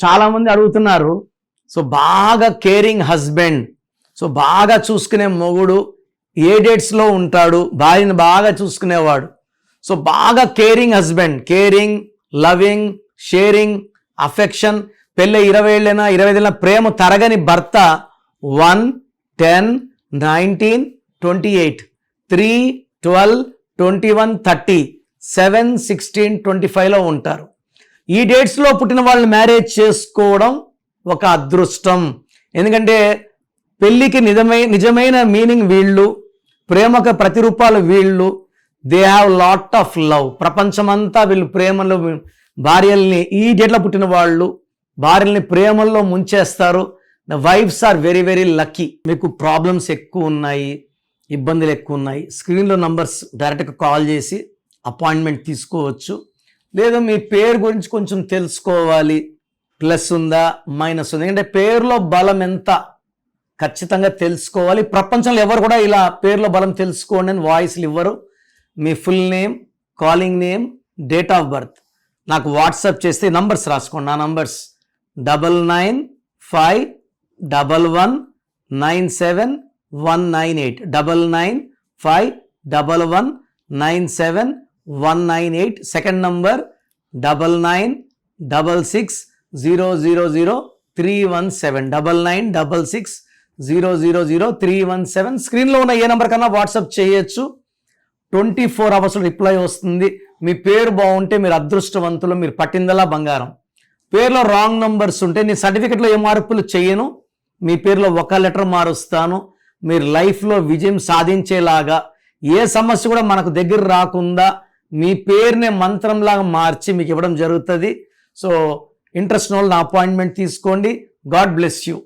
చాలామంది అడుగుతున్నారు, సో బాగా కేరింగ్ హస్బెండ్, సో బాగా చూసుకునే మొగుడు ఏ డేట్స్లో ఉంటాడు, భార్యను బాగా చూసుకునేవాడు. సో బాగా caring husband, caring, loving, sharing, affection, పెళ్ళి 20 ఏళ్ళైనా 25 ఏళ్ళైనా ప్రేమ తరగని భర్త 1, 10, 19, 28, 3, 12, 21, 30, 7, 16, 25లో ఉంటారు. ఈ డేట్స్లో పుట్టిన వాళ్ళని మ్యారేజ్ చేసుకోవడం ఒక అదృష్టం. ఎందుకంటే పెళ్ళికి నిజమైన మీనింగ్ వీళ్ళు, ప్రేమకు ప్రతిరూపాలు వీళ్ళు. They have lot of love. ప్రపంచమంతా వీళ్ళు ప్రేమలో, భార్యల్ని ఈ డేట్లో పుట్టిన వాళ్ళు భార్యల్ని ప్రేమల్లో ముంచేస్తారు. The wives are very very lucky. మీకు ప్రాబ్లమ్స్ ఎక్కువ ఉన్నాయి, ఇబ్బందులు ఎక్కువ ఉన్నాయి, స్క్రీన్లో నంబర్స్ డైరెక్ట్గా కాల్ చేసి అపాయింట్మెంట్ తీసుకోవచ్చు. లేదా మీ పేరు గురించి కొంచెం తెలుసుకోవాలి, ప్లస్ ఉందా మైనస్ ఉందా, ఎందుకంటే పేరులో బలం ఎంత ఖచ్చితంగా తెలుసుకోవాలి. ప్రపంచంలో ఎవరు కూడా ఇలా పేరులో బలం తెలుసుకోండి అని వాయిస్లు ఇవ్వరు. మీ full name, calling name, date of birth నాకు వాట్సాప్ చేస్తే నంబర్స్ రాసుకోండి. నా నంబర్స్ 9951119719 9951119719. Second number 9966000317 9966000317. స్క్రీన్లో ఉన్న ఏ నెంబర్ కన్నా వాట్సాప్ చేయొచ్చు. 24 hours రిప్లై వస్తుంది. మీ పేరు బాగుంటే మీరు అదృష్టవంతులు, మీరు పట్టిందలా బంగారం. పేరులో రాంగ్ నంబర్స్ ఉంటే నేను సర్టిఫికెట్లో ఏ మార్పులు చేయను, మీ పేరులో ఒక లెటర్ మారుస్తాను. మీరు లైఫ్లో విజయం సాధించేలాగా, ఏ సమస్య కూడా మనకు దగ్గర రాకుండా మీ పేరునే మంత్రంలాగా మార్చి మీకు ఇవ్వడం జరుగుతుంది. సో ఇంట్రెస్ట్ ఉన్న వాళ్ళు నా అపాయింట్మెంట్ తీసుకోండి. God bless you.